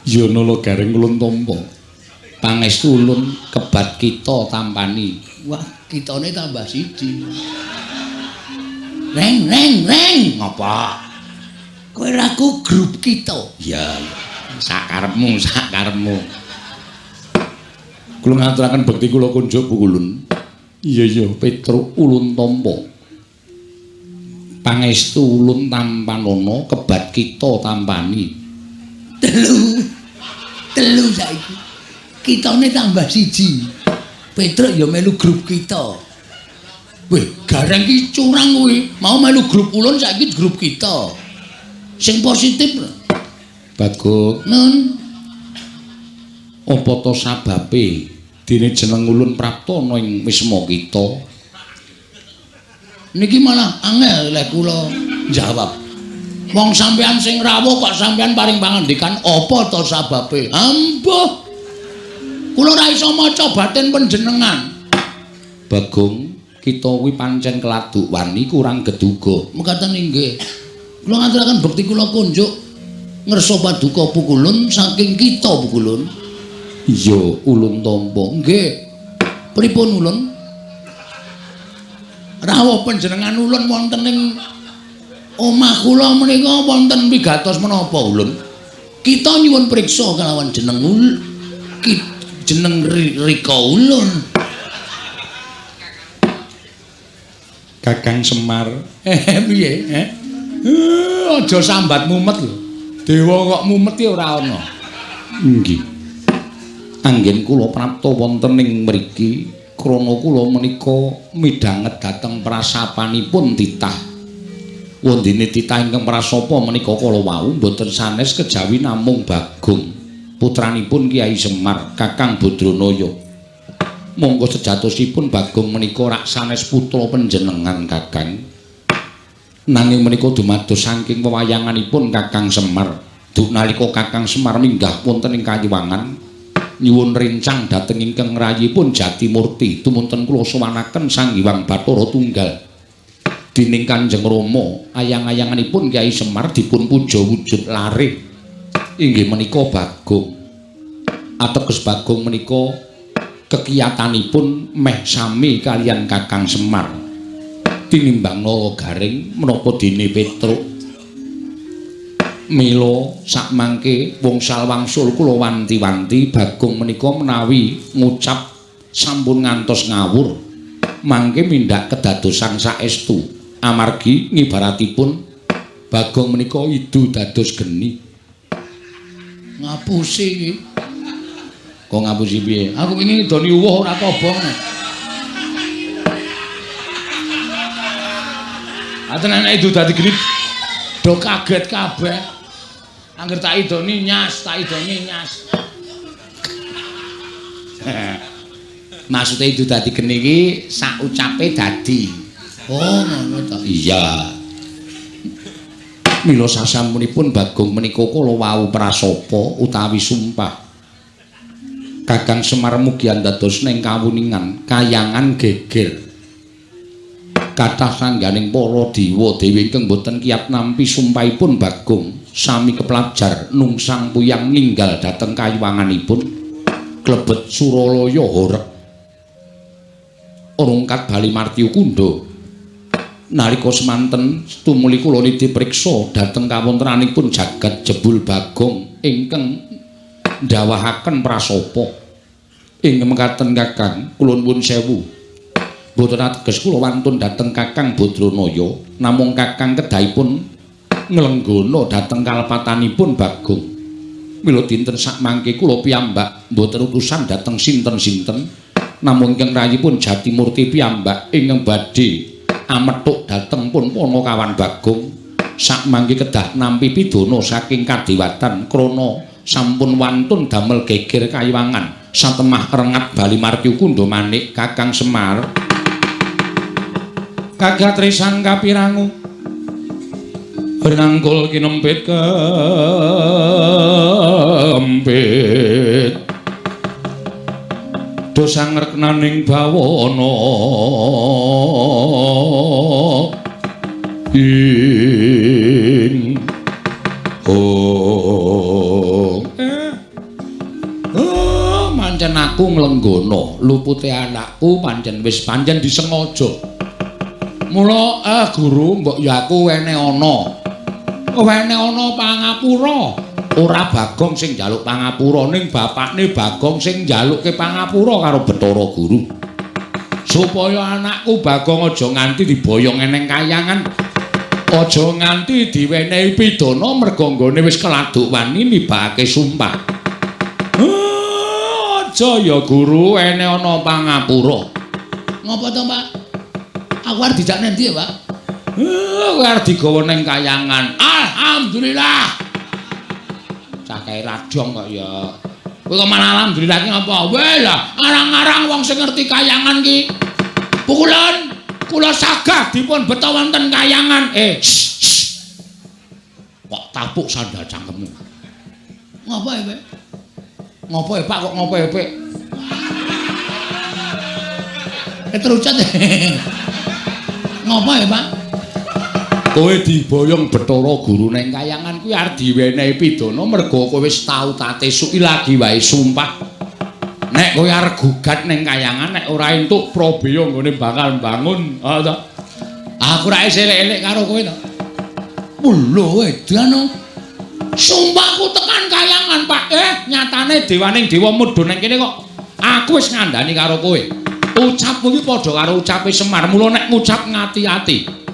Speaker 1: Ya nala garing ulun tampa. Pangestu ulun kebat kita tampani. Wah, kitane tambah siji. Reng. Ngapa? Kowe raku grup kita. Ya. Sakarepmu. Kula ngaturaken bekti kula kunjuk pukulun. Iya, Petruk ulun tampa. Pangestu ulun tampanana kebat kita tampani. Telu saiki. Kitane tambah siji. Petruk ya melu grup kita. Weh, gareng ki curang kuwi. Mau melu grup ulun saiki grup kita. Sing positif. Bagong. Nun. Apa to sababe dene jeneng ulun prapta ana ing wisma kita? Niki malah angel lek kula jawab. Wong sampean sing rawuh kok sampean paring pangandikan apa to sababe? Ambuh. Kula ora iso maca batin panjenengan. Bagong, kita kuwi pancen keladuk wani kurang geduga. Mekaten inggih. Kula ngaturaken bekti kula kunjuk ngersa paduka pukulun saking kita pukulun. Iya, ulun tampa. Nggih. Pripun ulun? Rawuh panjenengan ulun wonten ing omah kula menika wonten wigatos menapa ulun? Kita nyuwun priksa kelawan jeneng jeneng Rika ulun. Kakang Semar. Piye? Aja sambat mumet lho. Dewa kok mumet ya ora ana. Nggih. Anggen kula prapta wonten ing mriki krana kula menika midhanget dhateng prasapanipun titah. Wondene titah ingkang prasapa menika kala wau boten sanes kejawi namung Bagong, putranipun Kyai Semar, Kakang Badranaya. Monggo sejatosipun Bagong menika rak sanes putra panjenengan, Kakang. Nanging menika dumados saking wewayanganipun Kakang Semar. Duk nalika Kakang Semar minggah wonten ing Kayuwangan, nyuwun rencang dhateng ingkang rayipun Jatimurti tumunten kula sowanaken Sang Hyang Bathara Tunggal. Dening Kanjeng Rama ayang-ayanganipun Kyai Semar dipun puja wujud larih. Inggih menika Bagong. Ateges Bagong menika kekiyatanipun meh sami kalian Kakang Semar. Tinimbang nala garing menapa dene Petruk. Mila sakmangke wangsul wangsul kula wanti-wanti Bagong menika menawi ngucap sampun ngantos ngawur mangke mindhak kedadosan saestu amargi ngibaratipun Bagong menika idu dados geni. Ngapusi iki. Kok ngapusi piye? Aku wingi ngidoni uwuh ora kobong. Atenan idu dadi geni. Do kaget kabeh. Angger tak idoni nyas. Maksude itu dadi geni iki sak ucape dadi. Oh, ngono to. Iya. Mila sasampunipun Bagong menika kala wau prasapa utawi sumpah. Kakang Semar mugi dados ning kawuningan kayangan geger. Kathah sangganing para dewa dewi ingkang boten kiyat nampi sumpahipun Bagong sami kepelajar nungsang puyang ninggal dhateng kayuwanganipun klebet Suralaya horeg rungkat bali martiyu kundha nalika semanten tumuli kula nidhi priksa dhateng kawontenanipun jagat jebul Bagong ingkang ndawahaken prasapa ing mekaten Kakang kula nuwun sewu. Boten ateges kula wantun dhateng Kakang Badranaya, namung Kakang kedahipun nglenggana dhateng kalepatanipun Bagong. Mila dinten sak mangke kula piyambak mboten utusan dhateng sinten-sinten namung ingkang rayipun Jatimurti piyambak ingkang badhe amethuk dhateng pun Panakawan Bagong sak mangke kedah nampi pidana saking kadiwatan krana sampun wantun damel geger kayiwangan satemah rengat bali margi Kunda Manik Kakang Semar Kagatri sang kapirangu Nangkul kinempit kempit dosang reknaning bawana ing pancen aku nglenggono lupute anakku pancen wis pancen disengaja mula guru mbok ya aku wene ana pangapura ora Bagong sing njaluk pangapura ning bapakne Bagong sing njalukke pangapura karo Bathara Guru supaya anakku Bagong aja nganti diboyong eneng kayangan aja nganti diwenehi pidana merga nggone wis keladuk wani nibake sumpah aja ya guru ene ana pangapura ngapa to Pak aku arep dijak nang ndi ya Pak kowe arep digawa ning kayangan alhamdulillah cakahe radong kok ya kowe kok malah alhamdulillah ki ngapa wae lah arang-arang wong sing ngerti kayangan ki pukulan kula sagah dipun beta wonten kayangan kok tapuk sandal cangkemmu ngapa ya Pak ngapa ya Pak kok ngapa ya Pak terucat ngapa ya Pak kowe diboyong Bathara Guru ning kayangan kuwi arep diwenehi pidana merga kowe wis tau tatesuki lagi wae sumpah nek kowe arep gugat ning kayangan nek ora entuk Prabeya nggone bakal bangun aku ra elek-elek karo kowe to lho edan sumpahku tekan kayangan Pak nyatane dewaning dewa mudhun ning kene kok aku wis ngandani karo kowe ucapmu iki padha karo ucape Semar mula nek ngucap ngati-ati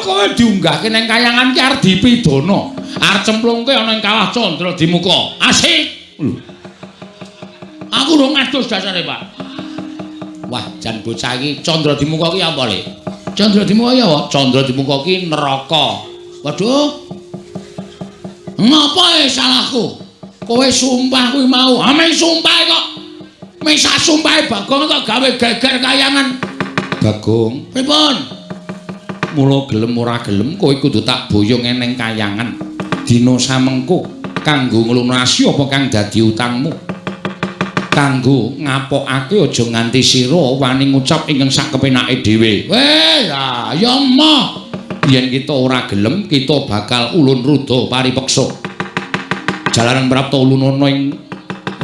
Speaker 1: kowe diunggahke ning kayangan ki arep dipidana arep cemplungke ana ing kawah Candra Dimuka asik aku lho ngadus dasare Pak wah jan bocah iki Candra Dimuka ki apa le Candra Dimuka ya apa Candra Dimuka ki neraka waduh ngapa salahku kowe sumpah kuwi mau ame sumpah kok mesa sumpahe Bagong kok gawe geger kayangan Bagong pripun mula gelem ora gelem kowe kudu tak boyong eneng kayangan dina samengko kanggo nglunasi apa kang dadi utangmu kanggo ngapokake aja nganti sira wani ngucap ingkang sak kepenake dhewe ya moh yen kita ora gelem kita bakal ulun ruda paripeksa jalaran prapta ulun ana ing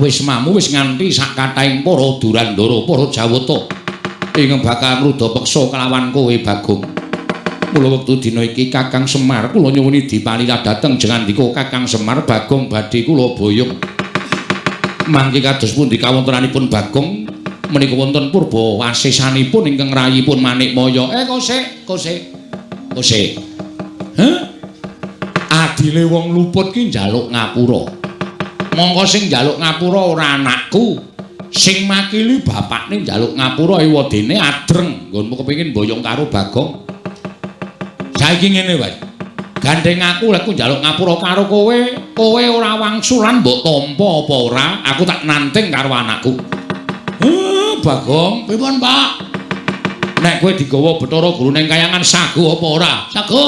Speaker 1: wismamu wis nganti sak kathahing para durandara para jawata ingkang bakal ngruda peksa kelawan kowe Bagong mula wektu dina iki Kakang Semar kula nyuwuni dipalila dhateng jengandika Kakang Semar Bagong badhe kula boyong mangke kados pundi kawontenanipun Bagong menika wonten purba wasesanipun ingkang rayipun Manikmaya kosek adile wong luput ki njaluk ngapura mongko sing njaluk ngapura ora anakku sing makili bapakne njaluk ngapura ewadene adreng nggonmu kepengin boyong karo Bagong saiki ngene wae gandeng aku lek njaluk ngapura karo kowe ora wangsulan mbok tampa apa ora aku tak nanting karo anakku Bagong pripun Pak nek kowe digawa Bathara Guru ning kayangan sago apa ora sago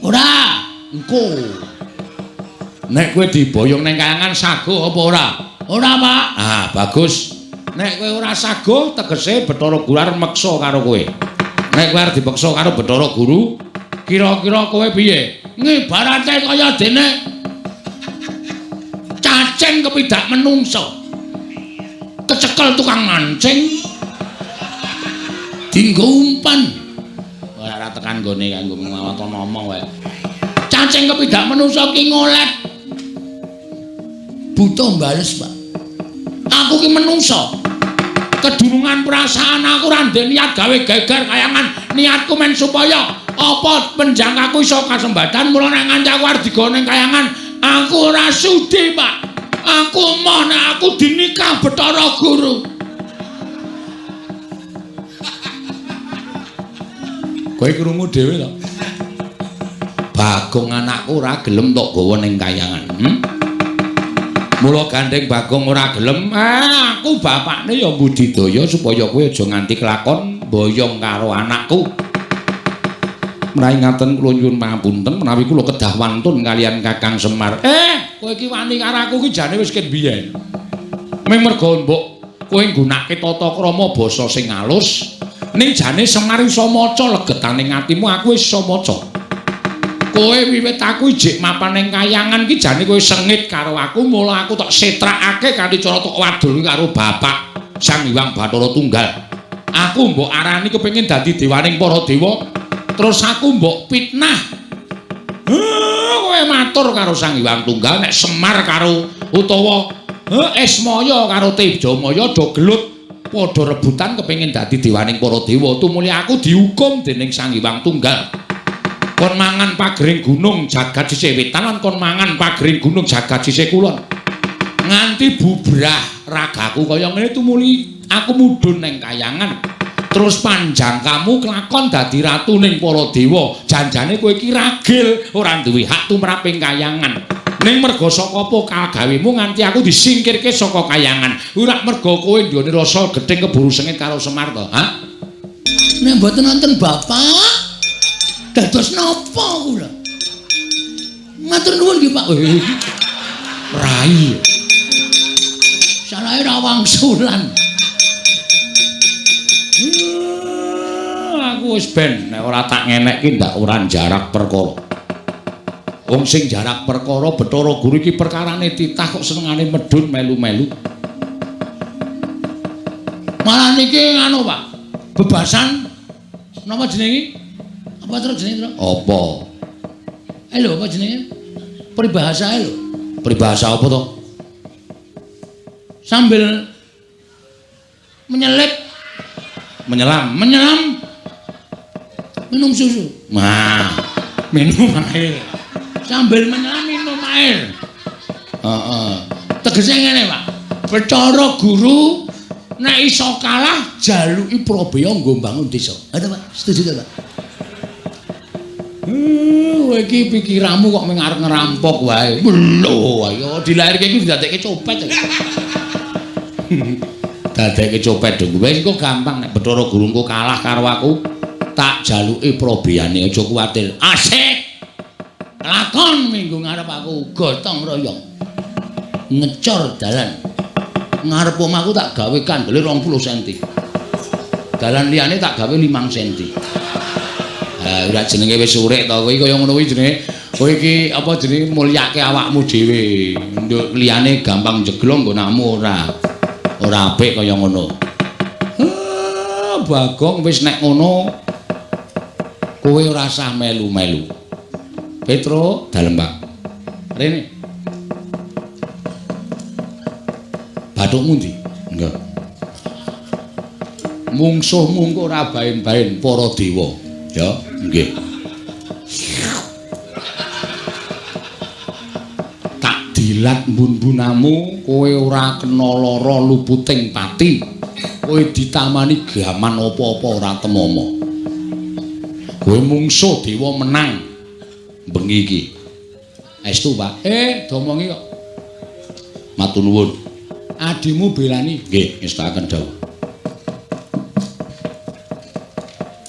Speaker 1: ora engko nek kowe diboyong ning kayangan sago apa ora ora Pak bagus nek kowe ora sago tegese Bathara Guru arep meksa karo kowe nek kowe arep dipeksa karo Bathara Guru kira-kira kowe piye ngibarate kaya dene cacing kepidak menungso kecekel tukang mancing dinggo umpan ora tekan gone kanggo ngawat ngomong wae cacing kepidak menungso ki ngolet butuh bales Pak aku ki menungso
Speaker 2: kedunungan perasaan aku ra ndek niat gawe geger kayangan. Niatku men supaya apa penjangkaku iso kasembadan mula nek nganti aku arep digone kayangan aku ora sudi, Pak. Aku mau nek aku dinikah Bathara Guru. Kowe krungu dhewe to. Bagong anakku ora gelem tok gawa ning kayangan. Mula gandeng Bagong ora gelem, aku bapakne ya budidaya supaya kowe aja nganti kelakon boyong karo anakku. Menawi ngaten kula nyuwun pangapunten menawi kula kedah wantun kalian Kakang Semar. Kowe iki wani karo aku iki jane wis ket biyen. Ming mergo mbok kowe nggunakake tata krama basa sing alus, ning jane Semar iso maca legetaning atimu aku wis iso maca. Kowe wiwit aku ijik mapan ning kayangan iki jane kowe sengit karo aku, mula aku tak setrakake kanthi cara tok wadul karo bapak Sang Hyang Bathara Tunggal. Aku mbok arani kepengin dadi dewaning para dewa, terus aku mbok fitnah. Kowe matur karo Sang Hyang Tunggal nek Semar karo utawa Esmaya karo Tejamaya do gelut padha rebutan kepengin dadi dewaning para dewa. Tumuli aku dihukum dening Sang Hyang Tunggal. Kon mangan pagering gunung jagat sisih wetan lan kon mangan pagering gunung jagat sisih kulon. Nganti bubrah ragaku kaya ngene tumuli aku mudhun ning kayangan. Terus panjang kamu kelakon dadi ratu ning para dewa. Janjane kowe iki ragil ora duwe hak tumraping kayangan. Ning merga saka apa kagawemu nganti aku disingkirke saka kayangan. Ora merga kowe nduweni rasa gething keburu sengit karo Semar to, ha? Nek mboten wonten Bapak dados napa kula? Matur nuwun nggih, Pak. Rai. Sanae ra wangsulan. Aku wis ben nek ora tak ngenekke ndak ora jarak perkara. Wong sing jarak perkara Bathara Guru iki perkarane titah kok senengane medhun melu-melu. Malah niki anu, Pak. Bebasan napa jenenge? Apa terus jenenge terus? Apa? Lho, apa jenenge? Peribahasa lho. Peribahasa apa to? Sambil menyelam minum susu. Nah, minum air. Sambil menyelam minum air. Tegese ngene, Pak. Bathara Guru nek iso kalah jaluki Prabaya nggo mbangun desa. Ada, Pak? Setuju ta, Pak? Kowe iki pikiranmu kok mung arep ngerampok wae. Lho, ayo dilairke iki dadekke copet. Dadekke copet dong. Wis kok gampang nek Bathara Guru engko kalah karo aku, tak jaluki Prabayane aja kuwatir. Asik. Lakon minggu ngarep aku gotong royong. Ngecor dalan. Ngarep omahku tak gawe kandele 20 cm. Dalan liyane tak gawe 5 cm. Ora jenenge wis urek to kowe kaya ngono kuwi jenenge kowe iki apa jenenge mulyake awakmu dhewe. Nduk liyane gampang jeglong nggonakmu ora apik kaya ngono. Bagong wis nek ngono kowe ora usah melu-melu. Petro dalem, Pak. Rene. Bathukmu ndi? Enggak. Mungsuhmu engko ora baen-baen para dewa. Ya, nggih. Tak dilat mbun-bunamu, kowe ora kena lara luputing pati. Kowe ditamani gaman apa-apa ora temomo. Kowe mungsuh dewa menang bengi iki. Estu, Pak. Domongi kok. Matur nuwun. Adimu belani. Nggih, ngestakaken dawuh.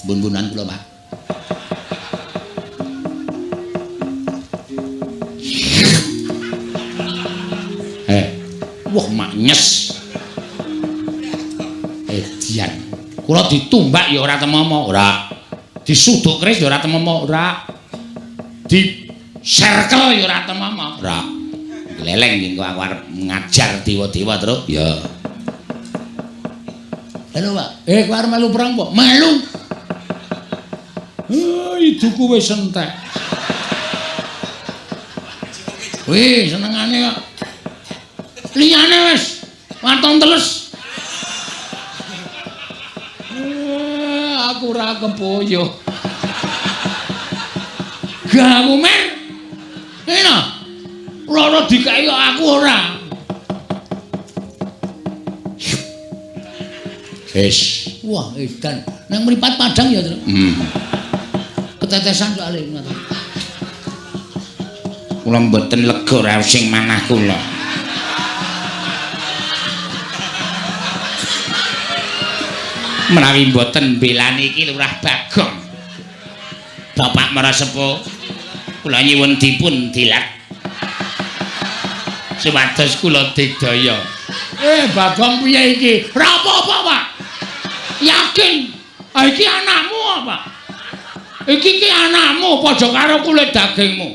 Speaker 2: Bun-bunan kula, Pak. Wah, maknyes. Edian. Kula ditumbak ya ora temomo, ora. Disuduk keris ya ora temomo, ora. Di circle ya ora temomo, ora. Gleleng engko aku arep ngajar dewa-dewa terus. Ya. Halo, Pak. Kowe arep melu perang kok? Melu. Iduku wis entek. Wih, senengane kok. Liyane wis waton teles. ora kepoyo. Gamu mer. Ena. Ora dikai aku ora.
Speaker 1: Wis.
Speaker 2: Wah, edan. Nang mripat Padang ya, Tru. Ketetesan soalé ngoten.
Speaker 1: Kula mboten lega raos sing manah kula. Menawi mboten belani iki Lurah Bagong. Bapak Marasepo kula nyuwun dipun dilat. Supados kula digdaya.
Speaker 2: Bagong piye iki? Ra apa-apa, Pak. Yakin? Iki anakmu apa? Iki anakmu padha karo kulit dagingmu.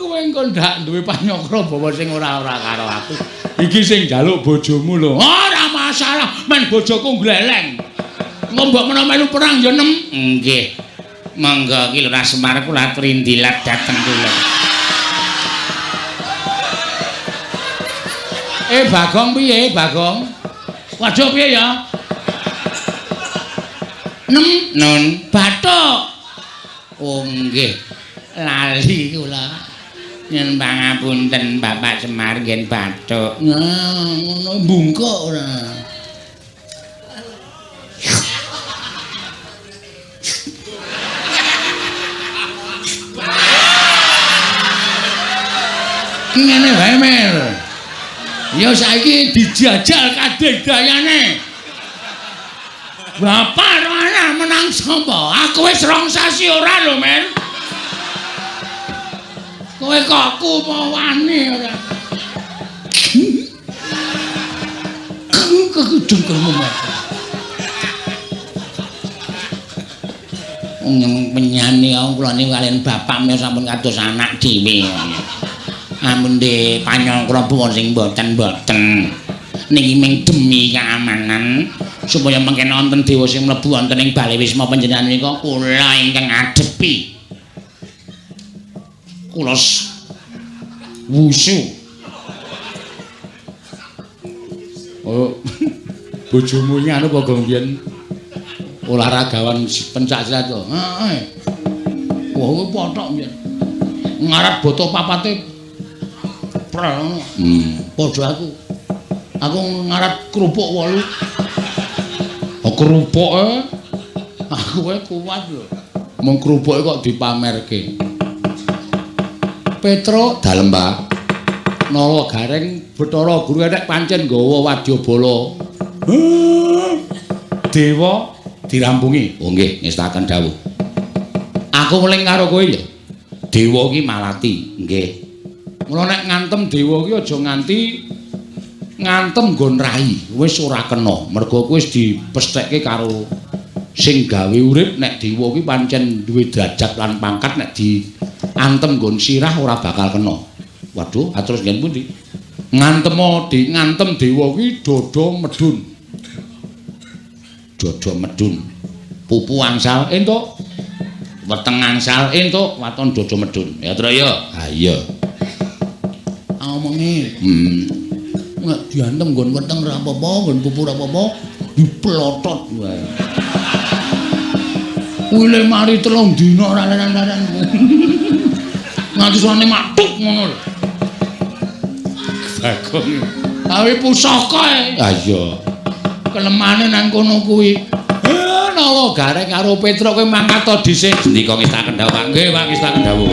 Speaker 2: Kowe engko ndak duwe panyokro bawa sing ora-ora karo aku. Iki sing njaluk bojomu lho. Ora masalah, men bojoku gleleng. Engko mbok menawa melu perang ya nem.
Speaker 1: Nggih. Monggo iki Lurah Semar kula aturi ndilat dhateng kula.
Speaker 2: Bagong piye, Bagong? Waduh piye ya?
Speaker 1: Nun
Speaker 2: Bathuk.
Speaker 1: oh nggih lali kula nyuwun pangapunten Bapak Semar nggih bathuk
Speaker 2: Ngono bungkuk ora. Ngene wae Mer. Ya saiki dijajal kadek dayane. Bapak ro anak menang sapa? Aku wis rong sasi ora lho, Men. Kowe kok ku mau wani ora. Kegudung kamu, Men.
Speaker 1: penyanyi kula niku kaliyan bapak menika sampun kados anak dhewe. Ampun de panyongkra buwon sing mboten niki ming demi keamanan supaya mengken wonten dewa sing mlebu wonten ing Bale Wisma panjenengan menika kula ingkang ngadepi. Kula wusu.
Speaker 2: Oh. Bojomu iki anu apa gong biyen olahragawan pencak silat to. Heeh. Wah, kowe pothok biyen. Ngarat boto papate ngono. Padha aku. Aku ngarat kerupuk 8. Oh, kerupuke. Aku wae kuat lho. Mung kerupuke kok dipamerke. Petro dalem, Pak. Nawa Gareng Bathara Guru enek pancen nggawa wadyabala. Dewa dirampungi. Oh nggih, ngestaken dawuh. Aku weling karo kowe ya. Dewa iki malati, nggih. Mula nek ngantem dewa ki aja nganti ngantem nggon rai, wis ora kena. Mergo kowe wis dipesthekke karo sing gawe urip. Nek dewa ki pancen duwe derajat lan pangkat, nek diantem nggon sirah ora bakal kena. Waduh, atus ngen pundi? Ngantem dewa ki dodo medun. Dodo medun. Pupu angsal entuk. Weteng angsal entuk, waton dodo medun. Ya, Tru ya. Ha iya. Omongi. Nek diantem nggon weteng ra apa-apa, nggon pupu ra apa-apa, diplotot wae. Kuwi mari 3 dina ora laran-laran. Nganti sone matuk ngono lho. Bagong. Awe pusaka e.
Speaker 1: Ha iya.
Speaker 2: Kelemane nang kono kuwi. Nawa Gareng karo Petro kowe mangkat to dhisik.
Speaker 1: Ndika ngestaken dawuh, Pak.
Speaker 2: Nggih, Pak, ngestaken dawuh.